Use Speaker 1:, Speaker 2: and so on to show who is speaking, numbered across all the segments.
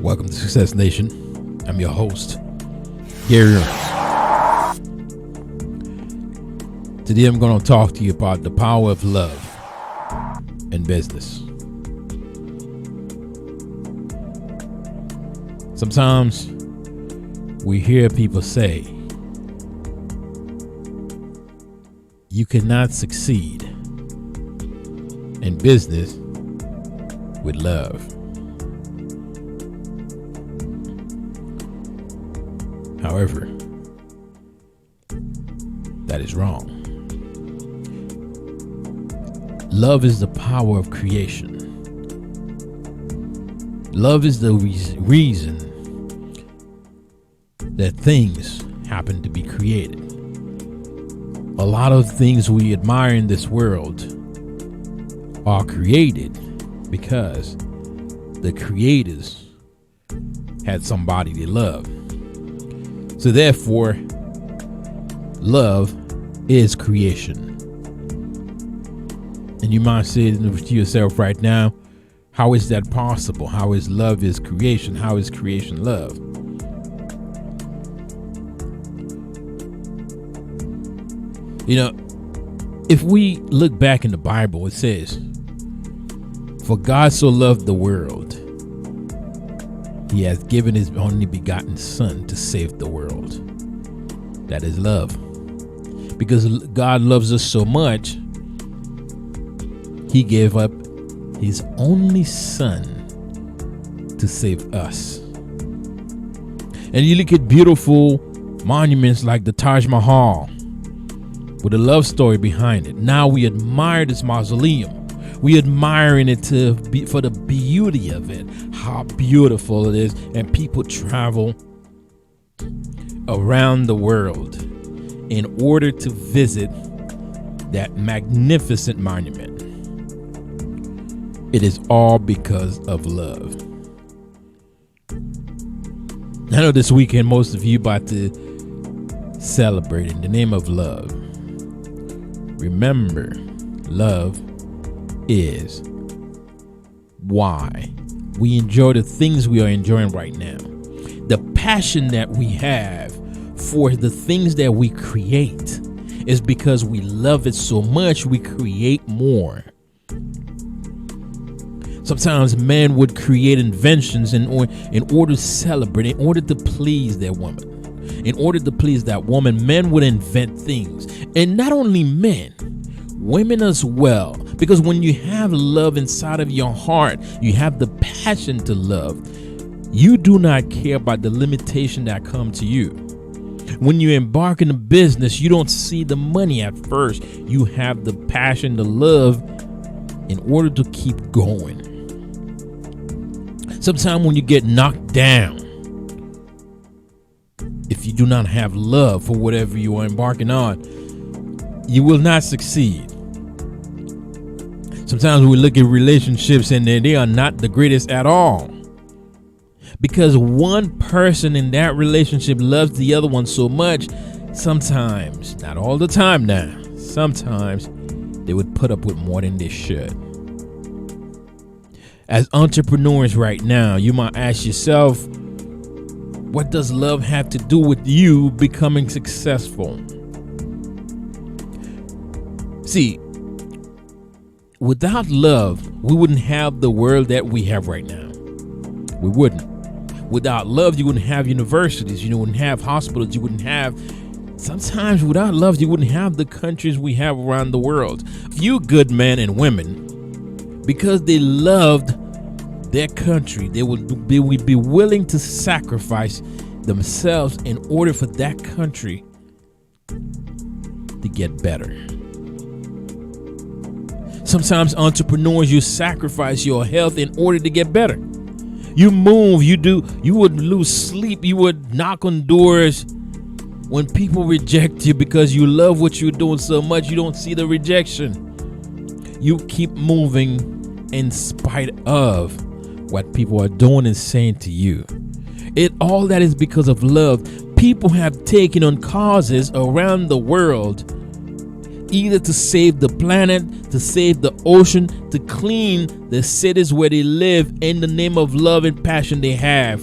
Speaker 1: Welcome to Success Nation. I'm your host, Gary Ernneus. Today I'm going to talk to you about the power of love in business. Sometimes we hear people say, you cannot succeed in business with love. However, that is wrong. Love is the power of creation. Love is the reason that things happen to be created. A lot of things we admire in this world are created because the creators had somebody they love. So therefore, love is creation. And you might say to yourself right now, how is that possible? How is love is creation? How is creation love? You know, if we look back in the Bible, it says, for God so loved the world, he has given his only begotten son to save the world. That is love. Because God loves us so much, he gave up his only son to save us. And you look at beautiful monuments like the Taj Mahal with a love story behind it. Now we admire this mausoleum. We admiring it for the beauty of it, how beautiful it is, and people travel around the world in order to visit that magnificent monument. It is all because of love. I know this weekend most of you about to celebrate in the name of love. Remember, love is why we enjoy the things we are enjoying right now. The passion that we have for the things that we create is because we love it so much we create more. Sometimes men would create inventions in order to celebrate, in order to please their woman. In order to please that woman, men would invent things. And not only men, women as well. Because when you have love inside of your heart, you have the passion to love. You do not care about the limitation that come to you. When you embark in a business, you don't see the money at first. You have the passion to love in order to keep going. Sometimes when you get knocked down, if you do not have love for whatever you are embarking on, you will not succeed. Sometimes we look at relationships and they are not the greatest at all. Because one person in that relationship loves the other one so much, sometimes, not all the time now, sometimes they would put up with more than they should. As entrepreneurs right now, you might ask yourself, what does love have to do with you becoming successful? See, without love, we wouldn't have the world that we have right now. We wouldn't. Without love, you wouldn't have universities. You wouldn't have hospitals. You wouldn't have. Sometimes without love, you wouldn't have the countries we have around the world. Few good men and women, because they loved their country, they would be willing to sacrifice themselves in order for that country to get better. Sometimes entrepreneurs, you sacrifice your health in order to get better. You move, you would lose sleep, you would knock on doors when people reject you because you love what you're doing so much you don't see the rejection. You keep moving in spite of what people are doing and saying to you. All that is because of love. People have taken on causes around the world either to save the planet, to save the ocean, to clean the cities where they live in the name of love and passion they have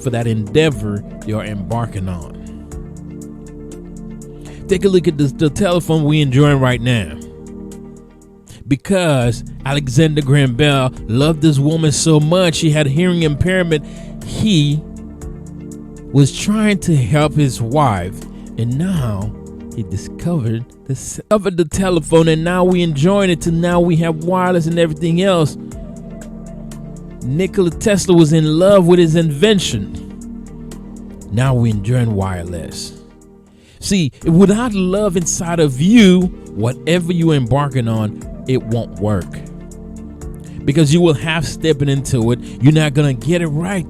Speaker 1: for that endeavor they are embarking on. Take a look at the telephone we're enjoying right now. Because Alexander Graham Bell loved this woman so much, she had hearing impairment, he was trying to help his wife, and now he discovered the telephone, and now we enjoying it. To now we have wireless and everything else. Nikola Tesla was in love with his invention. Now we enjoying wireless. See, without love inside of you, whatever you're embarking on, it won't work. Because you will half stepping into it. You're not gonna get it right.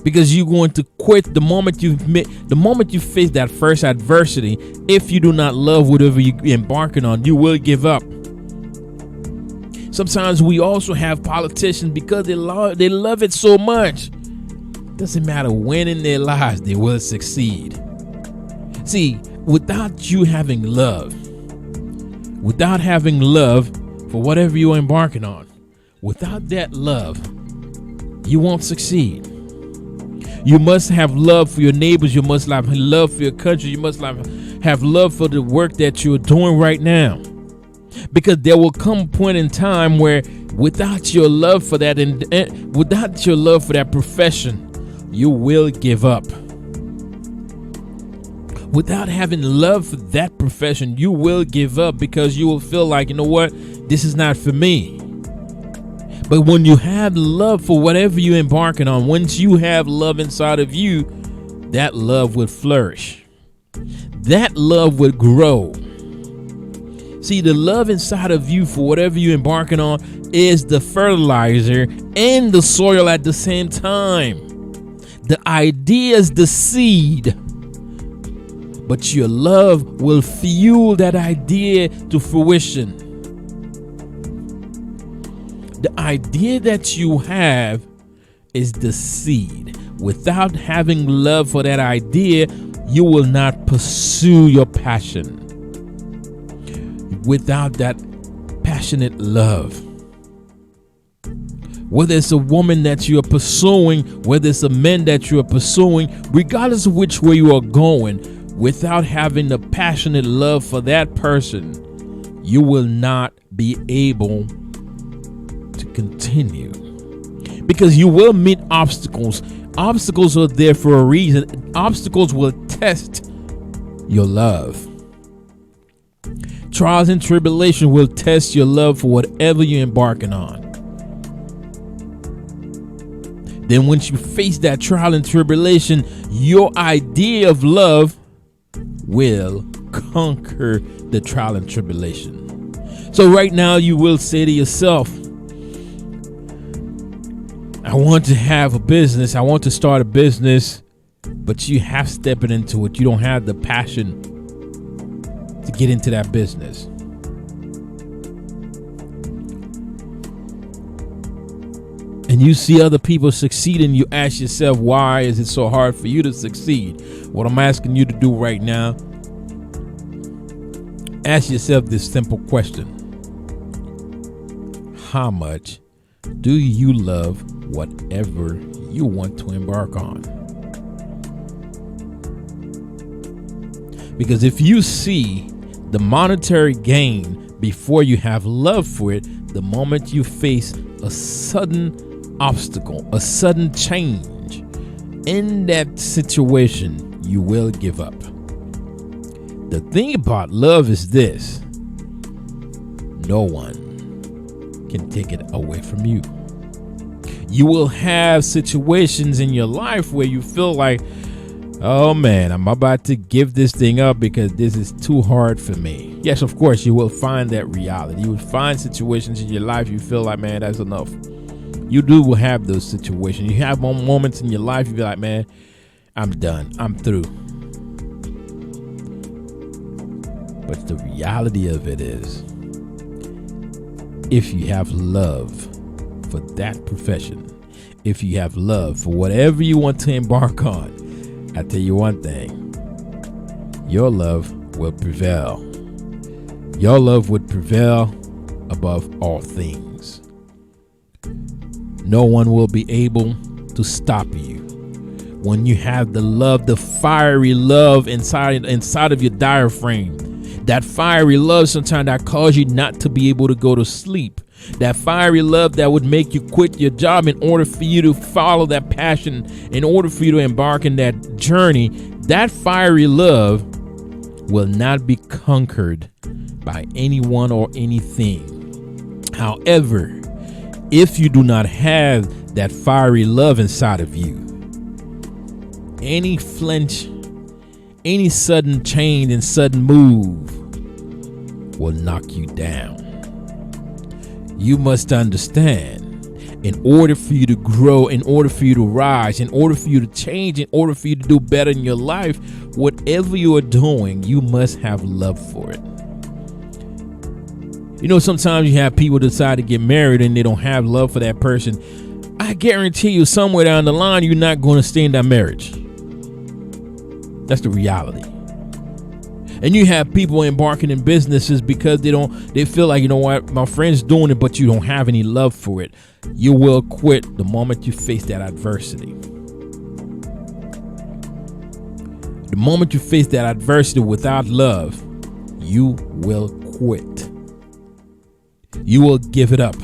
Speaker 1: Because you're going to quit the moment you face that first adversity. If you do not love whatever you're embarking on, you will give up. Sometimes we also have politicians, because they love it so much. Doesn't matter when in their lives they will succeed. See, without you having love for whatever you're embarking on, without that love, you won't succeed. You must have love for your neighbors. You must have love for your country. You must have love for the work that you're doing right now. Because there will come a point in time where without your love for that without your love for that profession, you will give up. Without having love for that profession, you will give up, because you will feel like, you know what, this is not for me. But when you have love for whatever you're embarking on, once you have love inside of you, that love would flourish. That love would grow. See, the love inside of you for whatever you're embarking on is the fertilizer and the soil at the same time. The idea is the seed, but your love will fuel that idea to fruition. The idea that you have is the seed. Without having love for that idea, you will not pursue your passion. Without that passionate love, whether it's a woman that you are pursuing, whether it's a man that you are pursuing, regardless of which way you are going, without having the passionate love for that person, you will not be able to continue. Because you will meet obstacles. Obstacles are there for a reason. Obstacles will test your love. Trials and tribulation will test your love for whatever you're embarking on. Then once you face that trial and tribulation, your idea of love will conquer the trial and tribulation. So right now you will say to yourself, I want to have a business. I want to start a business, but you have stepping into it. You don't have the passion to get into that business. And you see other people succeeding, you ask yourself, why is it so hard for you to succeed? What I'm asking you to do right now, ask yourself this simple question. How much do you love whatever you want to embark on? Because if you see the monetary gain before you have love for it, the moment you face a sudden obstacle, a sudden change in that situation, you will give up. The thing about love is this: no one can take it away from you. You will have situations in your life where you feel like, oh man, I'm about to give this thing up because this is too hard for me. Yes, of course, you will find that reality. You will find situations in your life you feel like, man, that's enough. You will have those situations. You have moments in your life you be like, man, I'm done. I'm through. But the reality of it is, if you have love for that profession, if you have love for whatever you want to embark on, I tell you one thing, your love will prevail. your love would prevail above all things. No one will be able to stop you when you have the love, the fiery love inside of your diaphragm. That fiery love sometimes that cause you not to be able to go to sleep. That fiery love that would make you quit your job in order for you to follow that passion, in order for you to embark in that journey. That fiery love will not be conquered by anyone or anything. However, if you do not have that fiery love inside of you, any flinch, any sudden change and sudden move will knock you down. You must understand, in order for you to grow, in order for you to rise, in order for you to change, in order for you to do better in your life, whatever you are doing, you must have love for it. You know, sometimes you have people decide to get married and they don't have love for that person. I guarantee you somewhere down the line, you're not going to stay in that marriage. That's the reality. And you have people embarking in businesses because they feel like, you know what, my friend's doing it, but you don't have any love for it. You will quit the moment you face that adversity. The moment you face that adversity without love, you will quit. You will give it up.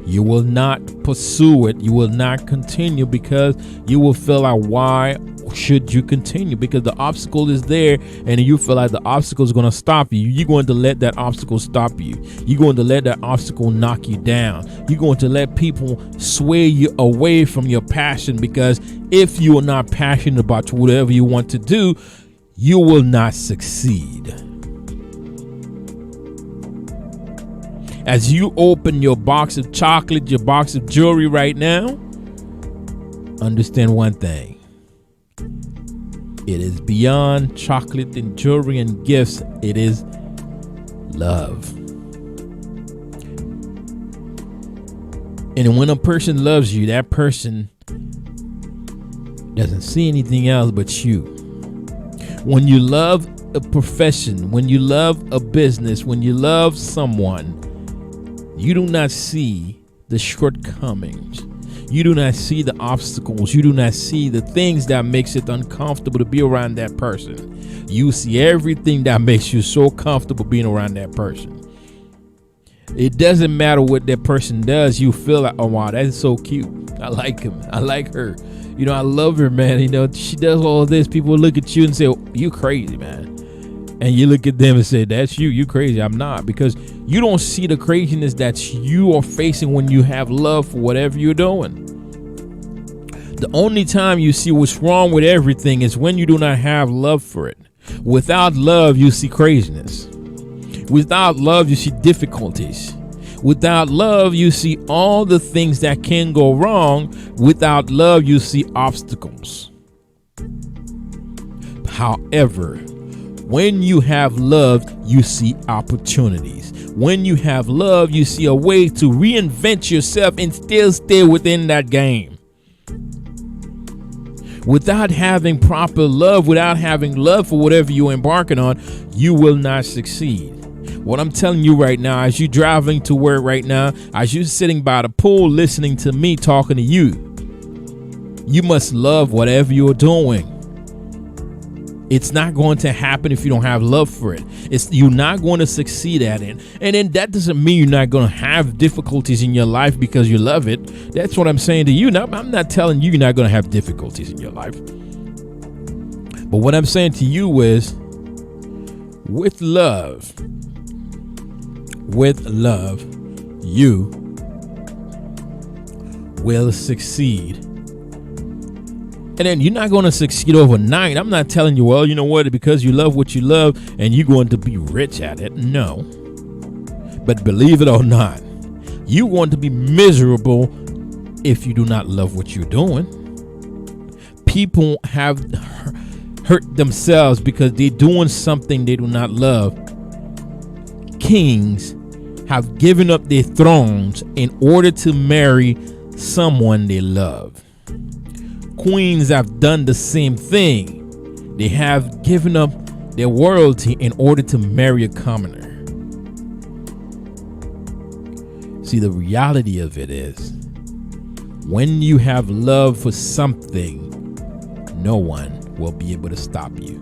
Speaker 1: You will not pursue it. You will not continue because you will feel like, why should you continue? Because the obstacle is there and you feel like the obstacle is going to stop you. You're going to let that obstacle stop you. You're going to let that obstacle knock you down. You're going to let people sway you away from your passion, because if you are not passionate about whatever you want to do, you will not succeed. As you open your box of chocolate, your box of jewelry right now, understand one thing. It is beyond chocolate and jewelry and gifts. It is love. And when a person loves you, that person doesn't see anything else but you. When you love a profession, when you love a business, when you love someone, you do not see the shortcomings. You do not see the obstacles. You do not see the things that makes it uncomfortable to be around that person. You see everything that makes you so comfortable being around that person. It doesn't matter what that person does. You feel like, oh wow, that's so cute. I like him. I like her. You know, I love her, man. You know, she does all this. People look at you and say, oh, you crazy, man. And you look at them and say, that's you. You crazy. I'm not. Because you don't see the craziness that you are facing when you have love for whatever you're doing. The only time you see what's wrong with everything is when you do not have love for it. Without love, you see craziness. Without love, you see difficulties. Without love, you see all the things that can go wrong. Without love, you see obstacles. However, when you have love, you see opportunities. When you have love, you see a way to reinvent yourself and still stay within that game. Without having proper love, without having love for whatever you're embarking on, you will not succeed. What I'm telling you right now, as you're driving to work right now, as you're sitting by the pool listening to me talking to you, you must love whatever you're doing. It's not going to happen if you don't have love for it. You're not going to succeed at it. And then that doesn't mean you're not going to have difficulties in your life because you love it. That's what I'm saying to you. Now, I'm not telling you you're not going to have difficulties in your life. But what I'm saying to you is, with love, you will succeed. And then you're not going to succeed overnight. I'm not telling you, well, you know what, because you love what you love and you're going to be rich at it. No. But believe it or not, you're going to be miserable if you do not love what you're doing. People have hurt themselves because they're doing something they do not love. Kings have given up their thrones in order to marry someone they love. Queens have done the same thing. They have given up their royalty in order to marry a commoner. See, the reality of it is, when you have love for something, no one will be able to stop you.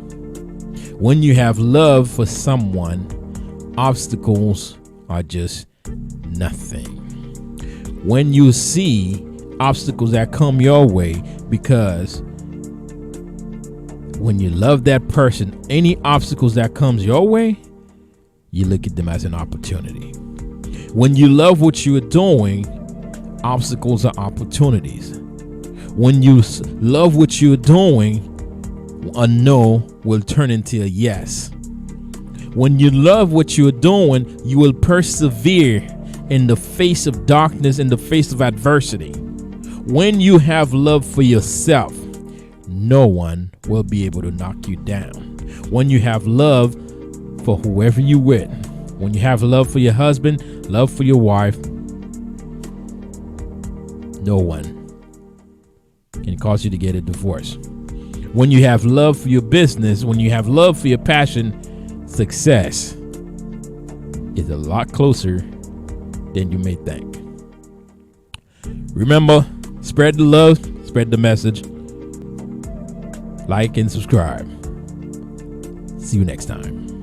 Speaker 1: When you have love for someone, obstacles are just nothing. When you see obstacles that come your way, because when you love that person, any obstacles that comes your way, you look at them as an opportunity. When you love what you are doing, obstacles are opportunities. When you love what you're doing, a no will turn into a yes. When you love what you're doing, you will persevere in the face of darkness, in the face of adversity. When you have love for yourself, no one will be able to knock you down. When you have love for whoever you with, when you have love for your husband, love for your wife, no one can cause you to get a divorce. When you have love for your business, when you have love for your passion, success is a lot closer than you may think. Remember, spread the love, spread the message, like and subscribe. See you next time.